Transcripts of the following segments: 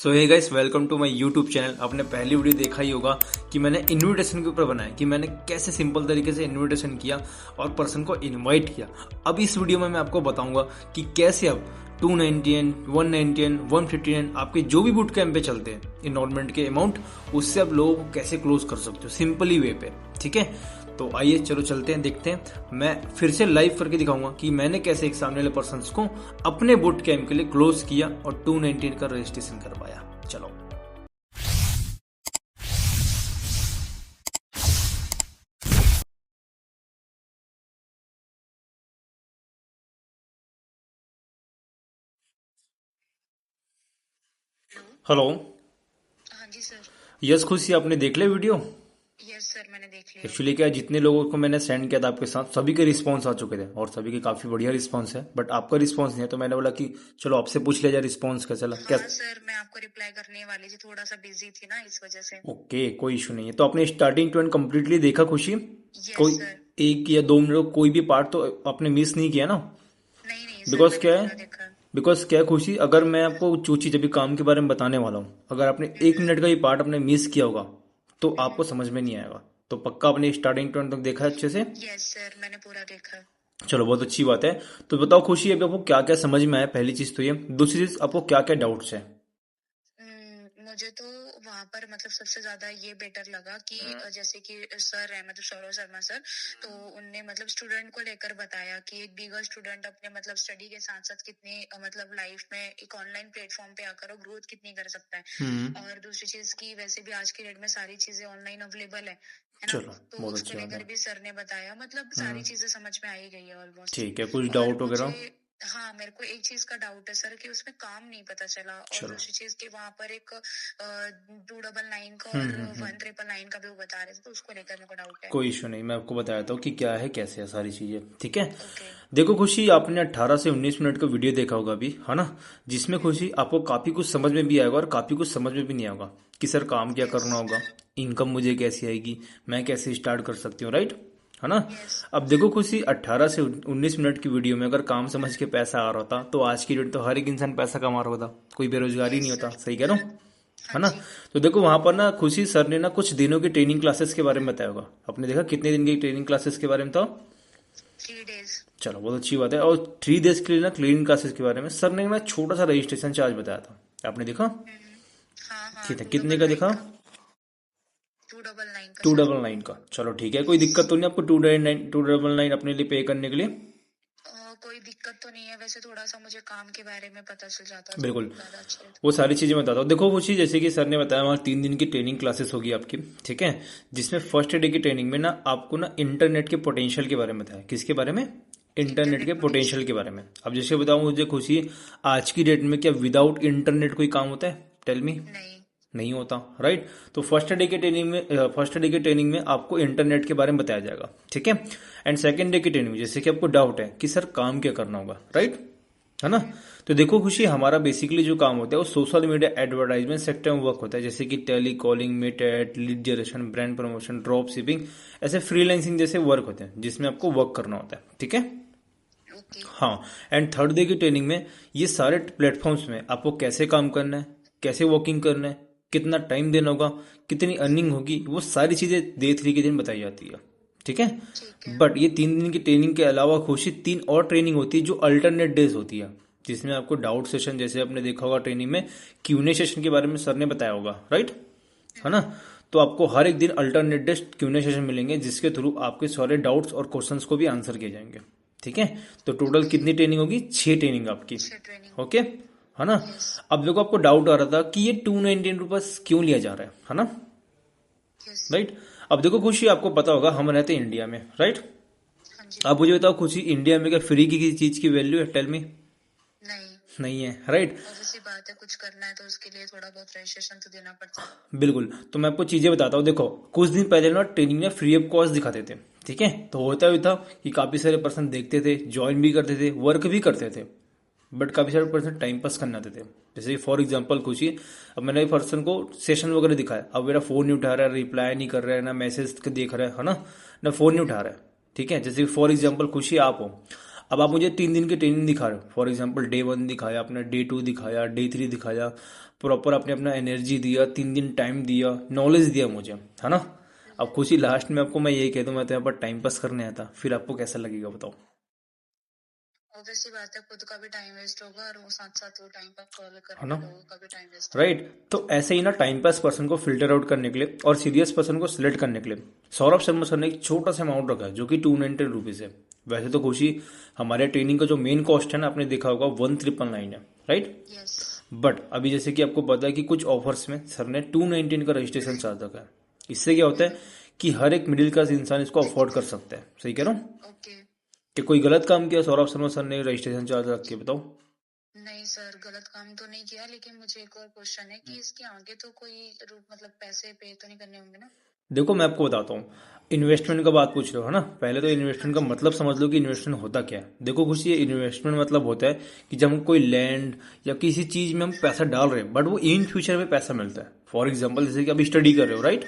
So hey guys, welcome to my YouTube channel. आपने पहली video देखा ही होगा कि मैंने इनविटेशन के ऊपर बनाया कि मैंने कैसे सिंपल तरीके से इनविटेशन किया और पर्सन को इनवाइट किया। अब इस वीडियो में मैं आपको बताऊंगा कि कैसे आप 299, 199, 159 आपके जो भी बूट कैंप पे चलते हैं इनरोलमेंट के अमाउंट, उससे आप लोगों को कैसे क्लोज कर सकते हो सिंपली वे पे। ठीक है, तो आइए चलो चलते हैं, देखते हैं। मैं फिर से लाइव करके दिखाऊंगा कि मैंने कैसे एक सामने वाले पर्सन को अपने बूट कैंप के लिए क्लोज किया और 219 का रजिस्ट्रेशन करवाया। चलो। हेलो। हाँ जी सर। यस खुशी, आपने देख लिया वीडियो? यस सर, मैंने देख लिया। एक्चुअली क्या है, जितने लोगों को मैंने सेंड किया था आपके साथ सभी के रिस्पांस आ चुके थे और सभी के काफी बढ़िया रिस्पांस है, बट आपका रिस्पांस नहीं है, तो मैंने बोला कि चलो आपसे पूछ लिया जाए रिस्पांस कैसा लगा क्या। हाँ सर, मैं आपको रिप्लाई करने वाली थी, थोड़ा सा बिजी थी ना इस वजह से। ओके, कोई इशू नहीं है। तो आपने स्टार्टिंग टू एंड कम्प्लीटली देखा खुशी? यस कोई सर। एक या 2 मिनट कोई भी पार्ट तो आपने मिस नहीं किया ना? नहीं नहीं सर, बिकॉज मैंने क्या है, पूरा देखा। बिकॉज क्या है खुशी, अगर मैं आपको जो चीज अभी काम के बारे में बताने वाला हूँ, अगर आपने 1 मिनट का ही पार्ट आपने मिस किया होगा तो आपको समझ में नहीं आएगा। तो पक्का आपने स्टार्टिंग टू एंड तक देखा है अच्छे से? यस सर, मैंने पूरा देखा। चलो, बहुत अच्छी बात है। तो बताओ खुशी, अभी आपको क्या क्या समझ में आया? पहली चीज तो ये, दूसरी चीज आपको क्या क्या डाउट्स है? मुझे तो वहां पर मतलब सबसे ज्यादा ये बेटर लगा कि जैसे कि सर है मतलब सौरभ शर्मा सर, तो उनने मतलब स्टूडेंट को लेकर बताया कि एक बीगर स्टूडेंट अपने मतलब स्टडी के साथ साथ कितने मतलब लाइफ में एक ऑनलाइन प्लेटफॉर्म पे आकर ग्रोथ कितनी कर सकता हम्म। है। और दूसरी चीज की वैसे भी आज की डेट में सारी चीजें ऑनलाइन अवेलेबल है ना। चलो, तो बहुत उसको अच्छी बात है। लेकर भी सर ने बताया, मतलब सारी चीजें समझ में आ ही गई है ऑलमोस्ट। ठीक है, कुछ और डाउट वगैरह? मुझे, हाँ, मेरे को एक चीज का डाउट है सर कि उसमें काम नहीं पता चला, और चलो। दूसरी चीज कि वहां पर एक 299 का हम्म और हम्म हम्म 1999 का भी वो बता रहे थे, तो उसको लेकर मेरे को डाउट है। कोई इशू नहीं, मैं आपको बताता हूँ कि क्या है कैसे है सारी चीजें। ठीक है। ओके। देखो खुशी, आपने 18 से 19 मिनट का वीडियो देखा होगा अभी, है ना? जिसमें खुशी आपको काफी कुछ समझ में भी आएगा और काफी कुछ समझ में भी नहीं आएगा कि सर काम क्या यस। करना होगा, इनकम मुझे कैसी आएगी, मैं कैसे स्टार्ट कर सकती हूँ, राइट? है ना? यस। अब देखो खुशी, 18 से 19 मिनट की वीडियो में अगर काम समझ के पैसा आ रहा होता तो आज की डेट तो हर एक इंसान पैसा कमा रहा होता, कोई बेरोजगारी नहीं यस होता। सर। सही कह रहा हूँ? हाँ है ना? जी। तो देखो वहां पर ना खुशी सर ने ना कुछ दिनों की ट्रेनिंग क्लासेस के बारे में बताया होगा। आपने देखा कितने दिन की ट्रेनिंग क्लासेस के बारे में था? 3 days। चलो, बहुत अच्छी बात है। और 3 डेज के लिए ना ट्रेनिंग क्लासेस के बारे में सर ने ना छोटा सा रजिस्ट्रेशन चार्ज बताया था। आपने देखा? हाँ हाँ, ठीक है, टू कितने डबल का नाइन देखा? का। 299 का टू सर। डबल नाइन का। चलो ठीक है, कोई यस। दिक्कत तो नहीं आपको 299 अपने लिए पे करने के लिए? कोई दिक्कत तो नहीं है, वैसे थोड़ा सा मुझे काम के बारे में पता चल जाता तो बिल्कुल, ज्यादा अच्छा रहता। वो सारी चीजें बताता हूँ। देखो खुशी, जैसे कि सर ने बताया वहाँ 3 दिन की ट्रेनिंग क्लासेस होगी आपकी। ठीक है, जिसमें फर्स्ट डे की ट्रेनिंग में ना आपको ना इंटरनेट के पोटेंशियल के बारे में बताया। किसके बारे में? इंटरनेट के इंटरनेट पोटेंशियल पोटेंशियल। के बारे में। अब जैसे बताऊँ मुझे खुशी, आज की डेट में क्या विदाउट इंटरनेट कोई काम होता है? Tell me. नहीं। नहीं होता, राइट? तो फर्स्ट डे की ट्रेनिंग में आपको इंटरनेट के बारे में बताया जाएगा। ठीक है। एंड सेकेंड डे की ट्रेनिंग में जैसे कि आपको डाउट है कि सर काम क्या करना होगा, राइट? है ना? तो देखो खुशी, हमारा बेसिकली जो काम होता है वो सोशल मीडिया एडवर्टाइजमेंट सेक्टर में वर्क होता है, जैसे कि tele calling, meta ad, lead generation, brand promotion, drop shipping, ऐसे फ्रीलांसिंग जैसे वर्क होते हैं जिसमें आपको वर्क करना होता है। ठीक है। ओके। हाँ। एंड थर्ड डे की ट्रेनिंग में ये सारे प्लेटफॉर्म्स में आपको कैसे काम करना है, कैसे वर्किंग करना है, कितना टाइम देना होगा, कितनी अर्निंग होगी, वो सारी चीजें डे 3 के दिन बताई जाती है। ठीक है। ठीक है। बट ये 3 दिन की ट्रेनिंग के अलावा खुशी 3 और ट्रेनिंग होती है जो अल्टरनेट डेज होती है, जिसमें आपको डाउट सेशन, जैसे आपने देखा होगा ट्रेनिंग में क्यूने सेशन के बारे में सर ने बताया होगा, राइट? है ना? तो आपको हर एक दिन अल्टरनेट डे क्यूने सेशन मिलेंगे जिसके थ्रू आपके सारे डाउट्स और क्वेश्चंस को भी आंसर किए जाएंगे। ठीक है। तो टोटल ओके। कितनी ट्रेनिंग होगी? 6 ट्रेनिंग आपकी। अच्छा, ट्रेनिंग ओके, होगी। है ना? यस। अब देखो, आपको डाउट आ रहा था कि ये 219 रुपीज क्यों लिया जा रहा है ना? यस। राइट। अब देखो खुशी, आपको पता होगा हम रहते हैं इंडिया में, राइट? हाँ जी। अब मुझे बताओ खुशी, इंडिया में क्या फ्री की किसी चीज की वैल्यू है? Tell me. नहीं। नहीं है, राइट? ऑब्वियसली बात है, कुछ करना है तो उसके लिए थोड़ा बहुत रजिस्ट्रेशन तो देना पड़ता है। बिल्कुल। तो मैं आपको चीजें बताता हूँ। देखो, कुछ दिन पहले ना ट्रेनिंग में फ्री ऑफ कॉस्ट दिखाते थे। ठीक है। तो होता भी था कि काफी सारे पर्सन देखते थे, ज्वाइन भी करते थे, वर्क भी करते थे, बट काफी सारे पर्सन टाइम पास करने आते थे। जैसे फॉर एग्जांपल खुशी, अब मैंने पर्सन को सेशन वगैरह दिखाया, अब मेरा फोन नहीं उठा रहा है, रिप्लाई नहीं कर रहा है, ना मैसेज देख रहा है ना, ना फोन नहीं उठा रहा है। ठीक है। जैसे फॉर एग्जांपल खुशी आप हो, अब आप मुझे 3 दिन की ट्रेनिंग दिखा रहे हो, फॉर एग्जाम्पल डे 1 दिखाया आपने, डे 2 दिखाया, डे 3 दिखाया, प्रॉपर आपने अपना एनर्जी दिया, 3 दिन टाइम दिया, नॉलेज दिया मुझे, है ना। अब खुशी लास्ट में आपको मैं यही कह दूं मैं तो यहाँ पर टाइम पास करने आया था, फिर आपको कैसा लगेगा बताओ। ऑब्वियस सी बात है, खुद का भी टाइम वेस्ट होगा और वो साथ साथ वो टाइम पास करने है में ना, लोगों का भी टाइम वेस्ट होगा। राइट। तो ऐसे ही ना टाइम पास पर्सन को फिल्टर आउट करने के लिए और सीरियस पर्सन को सिलेक्ट करने के लिए सौरभ शर्मा सर ने एक छोटा सा अमाउंट रखा है जो कि 290 रुपीज है। वैसे तो खुशी हमारे ट्रेनिंग का जो मेन कॉस्ट है ना, आपने देखा होगा 1999 है, राइट। यस। बट अभी जैसे कि आपको पता है कि कुछ ऑफर्स में सर ने 219 का रजिस्ट्रेशन चार्ज रखा है। इससे क्या होता है कि हर एक मिडिल क्लास इंसान इसको अफोर्ड कर सकता है। सही कह रहा हूँ ओके। कि कोई गलत काम किया सौरभ शर्मा सर ने रजिस्ट्रेशन चार्ज रख के, बताओ। नहीं सर, गलत काम तो नहीं किया, लेकिन मुझे एक और क्वेश्चन है कि इसके आगे तो कोई मतलब पैसे पे तो नहीं करने होंगे ना? देखो मैं आपको बताता हूँ, इन्वेस्टमेंट का बात पूछ रहे हो है ना। पहले तो हाँ इन्वेस्टमेंट का जी। मतलब समझ लो कि इन्वेस्टमेंट होता क्या है। देखो कुछ ये इन्वेस्टमेंट मतलब होता है कि जब हम कोई लैंड या किसी चीज में हम पैसा डाल रहे हैं बट वो इन फ्यूचर में पैसा मिलता है। फॉर एग्जाम्पल जैसे कि अभी स्टडी कर रहे हो, राइट,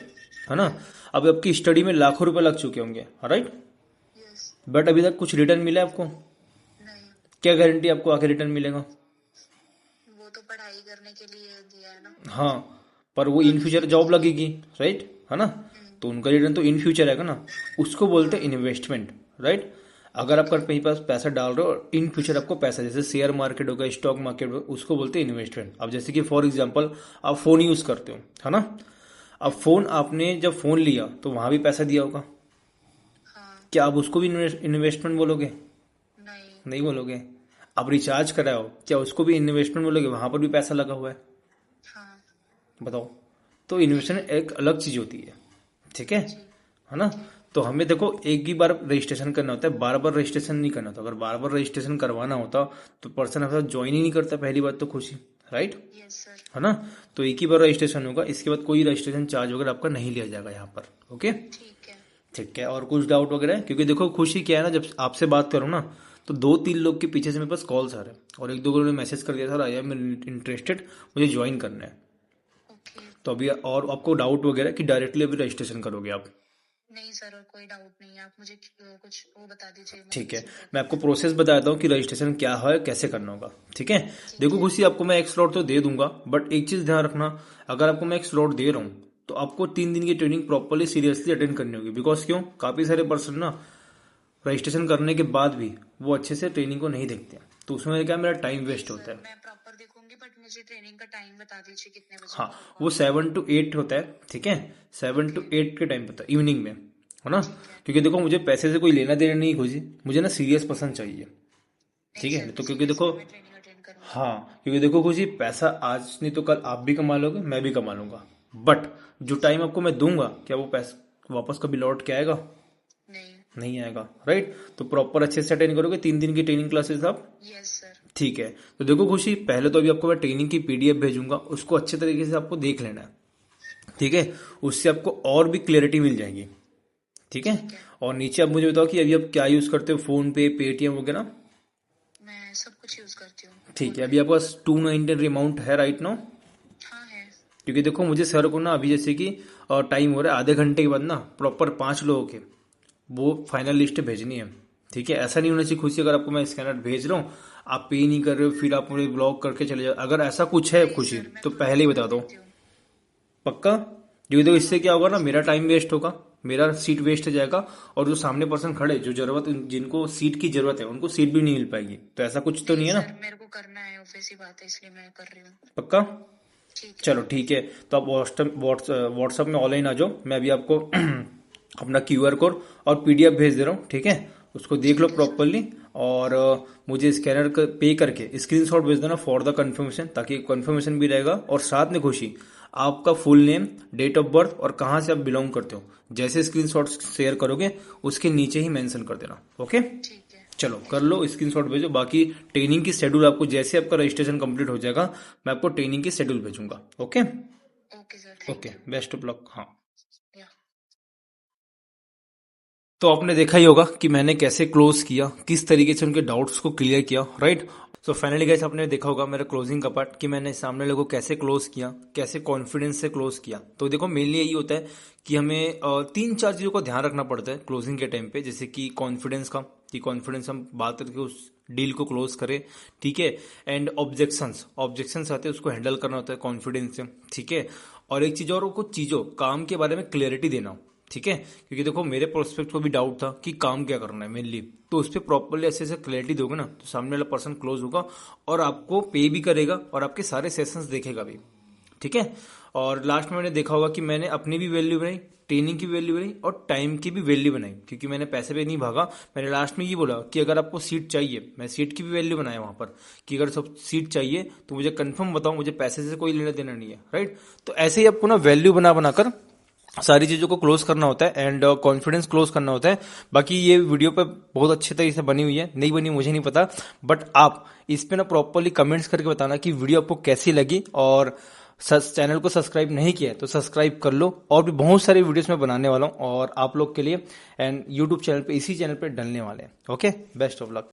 है ना। अब आपकी स्टडी में लाखों रुपए लग चुके होंगे, राइट, यस। बट अभी तक कुछ रिटर्न मिला है आपको? नहीं, क्या गारंटी आपको आगे रिटर्न मिलेगा? वो तो पढ़ाई करने के लिए दिया है ना। हाँ, पर वो इन आगे फ्यूचर फ्यूचर जॉब के लिए। लगेगी, राइट, है ना। तो उनका रिटर्न तो इन फ्यूचर आएगा ना, उसको बोलते हैं इन्वेस्टमेंट, राइट। अगर आप ओके। कहीं पास पैसा डाल रहे हो और इन फ्यूचर आपको पैसा, जैसे शेयर मार्केट होगा, स्टॉक मार्केट होगा, उसको बोलते हैं इन्वेस्टमेंट। अब जैसे कि फॉर एग्जांपल आप फोन यूज करते हो, है ना। अब फोन आपने जब फोन लिया तो वहां भी पैसा दिया होगा, हाँ। क्या आप उसको भी इन्वेस्टमेंट बोलोगे? नहीं। नहीं बोलोगे। अब रिचार्ज कराओ, क्या उसको भी इन्वेस्टमेंट बोलोगे? वहां पर भी पैसा लगा हुआ है, हाँ। बताओ। तो इन्वेस्टमेंट एक अलग चीज होती है, ठीक जी। है ना। ठीक। तो हमें देखो एक ही बार रजिस्ट्रेशन करना होता है, बार बार रजिस्ट्रेशन नहीं करना होता। अगर बार बार रजिस्ट्रेशन करवाना होता तो पर्सन आपके साथ ज्वाइन ही नहीं करता, पहली बात तो खुशी, राइट, यस सर। है ना। तो एक ही बार रजिस्ट्रेशन होगा, इसके बाद कोई रजिस्ट्रेशन चार्ज वगैरह आपका नहीं लिया जाएगा यहाँ पर, ओके। ठीक है। ठीक है, और कुछ डाउट वगैरह है? क्योंकि देखो खुशी क्या है ना, जब आपसे बात करूँ ना तो 2-3 लोग के पीछे से मेरे पास कॉल्स आ रहे हैं और एक दो लोगों ने मैसेज कर दिया, सर आई एम इंटरेस्टेड, मुझे ज्वाइन करना है। ओके। तो अभी और आपको डाउट वगैरह कि डायरेक्टली अभी रजिस्ट्रेशन करोगे आप? नहीं सर, और कोई डाउट नहीं है, आप मुझे कुछ वो बता दीजिए, मतलब ठीक है, किसमें क्या मैं आपको करना है। प्रोसेस बताता हूँ कि रजिस्ट्रेशन क्या है, कैसे करना होगा, ठीक है। ठीक देखो है। खुशी आपको मैं एक स्लॉट तो दे दूंगा, बट एक चीज ध्यान रखना, अगर आपको मैं एक स्लॉट दे रहा हूँ तो आपको 3 दिन की ट्रेनिंग प्रॉपरली सीरियसली अटेंड करनी होगी। बिकॉज क्यों, काफी सारे पर्सन ना रजिस्ट्रेशन करने के बाद भी वो अच्छे से ट्रेनिंग को नहीं देखते हैं, तो उसमें क्या मेरा टाइम नहीं वेस्ट होता सर, है। मैं प्रॉपर देखूंगी, बट मुझे ट्रेनिंग का टाइम बता दीजिए कितने बजे हाँ, का वो होगा। 7 to 8 होता है, ठीक है, 7 to 8 के टाइम होता है इवनिंग में, है ना। ठीक है। क्योंकि देखो मुझे पैसे से कोई लेना देना नहीं खोजी, मुझे ना सीरियस पर्सन चाहिए, नहीं ठीक है। सर, तो क्योंकि देखो, सीरियसली मैं ट्रेनिंग अटेंड करूंगी। हाँ क्योंकि देखो खुशी पैसा आज नहीं तो कल आप भी कमा लोगे, मैं भी कमा लूंगा, बट जो टाइम आपको मैं दूंगा क्या वो पैसा वापस कभी लौट के आएगा? नहीं। नहीं आएगा, राइट। तो प्रॉपर अच्छे से अटेंड करोगे 3 दिन की ट्रेनिंग क्लासेस आप, यस सर। ठीक है। तो देखो खुशी, पहले तो अभी आपको मैं ट्रेनिंग की पीडीएफ भेजूंगा, उसको अच्छे तरीके से आपको देख लेना है, ठीक है। उससे आपको और भी क्लियरिटी मिल जाएगी, ठीक है। ठीक है। और नीचे आप मुझे बताओ कि अभी आप क्या यूज करते हो, फोन पे, पेटीएम वगैरह? मैं सब कुछ यूज करती हूँ ठीक फोन है, पे। अभी आपके पास 290 अमाउंट है राइट नाउ? हाँ है। क्योंकि देखो मुझे सर को ना अभी जैसे कि टाइम हो रहा है, आधे घंटे के बाद ना प्रॉपर 5 लोगों के वो फाइनल लिस्ट भेजनी है, ठीक है। ऐसा नहीं होना चाहिए खुशी, अगर आपको मैं स्कैनर भेज रहा हूँ आप पे नहीं कर रहे हो फिर आप मुझे ब्लॉक करके चले जाओ, अगर ऐसा कुछ है नहीं खुशी सर, मैं तो प्रॉपर पहले ही बता कर दो, देती हूँ। पक्का। क्योंकि देखो इससे हाँ क्या होगा ना, हाँ। मेरा टाइम वेस्ट होगा, मेरा सीट वेस्ट हो जाएगा, और जो सामने पर्सन खड़े जो जरूरत, जिनको सीट की जरूरत है उनको सीट भी नहीं मिल पाएगी। तो ऐसा कुछ तो नहीं नहीं है ना, सर, मेरे को करना है, ऑब्वियस सी बात है, इसलिए मैं कर रही हूँ। पक्का। ठीक है। चलो ठीक है, तो आप व्हाट्सएप में ऑनलाइन आ जाओ, मैं अभी आपको अपना क्यूआर कोड और पीडीएफ भेज दे रहा हूँ, ठीक है। उसको देख लो ठीक है सर। प्रॉपरली, और मुझे स्कैनर पे करके स्क्रीनशॉट भेज देना फॉर द कंफर्मेशन, ताकि कंफर्मेशन भी रहेगा। और साथ में खुशी आपका full name, date of birth और कहाँ से आप बिलोंग करते हो, जैसे स्क्रीनशॉट शेयर करोगे उसके नीचे ही मेंशन कर देना, ओके। ठीक है। चलो ठीक है। कर लो, स्क्रीनशॉट भेजो। बाकी ट्रेनिंग की शेड्यूल आपको जैसे आपका रजिस्ट्रेशन कंप्लीट हो जाएगा मैं आपको ट्रेनिंग की शेड्यूल भेजूंगा, okay. Okay sir, thank okay, you. Best of luck, हाँ। या। तो आपने देखा ही होगा कि मैंने कैसे क्लोज किया, किस तरीके से उनके डाउट्स को क्लियर किया, राइट। सो फाइनली गाइस आपने देखा होगा मेरा क्लोजिंग का पार्ट कि मैंने सामने लोगों को कैसे क्लोज किया, कैसे कॉन्फिडेंस से क्लोज किया। तो देखो मेनली यही होता है कि हमें 3-4 चीज़ों का ध्यान रखना पड़ता है क्लोजिंग के टाइम पे, जैसे कि कॉन्फिडेंस का, कि कॉन्फिडेंस हम बात करके उस डील को क्लोज करें, ठीक है। एंड ऑब्जेक्शंस आते हैं, उसको हैंडल करना होता है कॉन्फिडेंस से, ठीक है। और एक चीज और, कुछ चीजों काम के बारे में क्लियरिटी देना, ठीक है। क्योंकि देखो मेरे प्रोस्पेक्ट को भी डाउट था कि काम क्या करना है मेनली, तो उस पर प्रॉपरली ऐसे ऐसे क्लियरिटी दोगे ना तो सामने वाला पर्सन क्लोज होगा और आपको पे भी करेगा और आपके सारे सेशंस देखेगा भी, ठीक है। और लास्ट में मैंने देखा होगा कि मैंने अपनी भी वैल्यू बनाई, ट्रेनिंग की वैल्यू बनाई और टाइम की भी वैल्यू बनाई, क्योंकि मैंने पैसे पे नहीं भागा। मैंने लास्ट में ये बोला कि अगर आपको सीट चाहिए, मैं सीट की भी वैल्यू बनाया वहां पर कि अगर सब सीट चाहिए तो मुझे कंफर्म बताओ, मुझे पैसे से कोई लेना देना नहीं है, राइट। तो ऐसे ही आपको ना वैल्यू बना बनाकर सारी चीजों को क्लोज करना होता है एंड कॉन्फिडेंस क्लोज करना होता है। बाकी ये वीडियो पे बहुत अच्छे तरीके से बनी हुई है, नहीं बनी मुझे नहीं पता, बट आप इस पे ना प्रॉपरली कमेंट्स करके बताना कि वीडियो आपको कैसी लगी। और चैनल को सब्सक्राइब नहीं किया है तो सब्सक्राइब कर लो, और भी बहुत सारी वीडियोस मैं बनाने वाला हूँ और आप लोग के लिए, एंड यूट्यूब चैनल पे, इसी चैनल पे डलने वाले हैं। Okay, best of luck.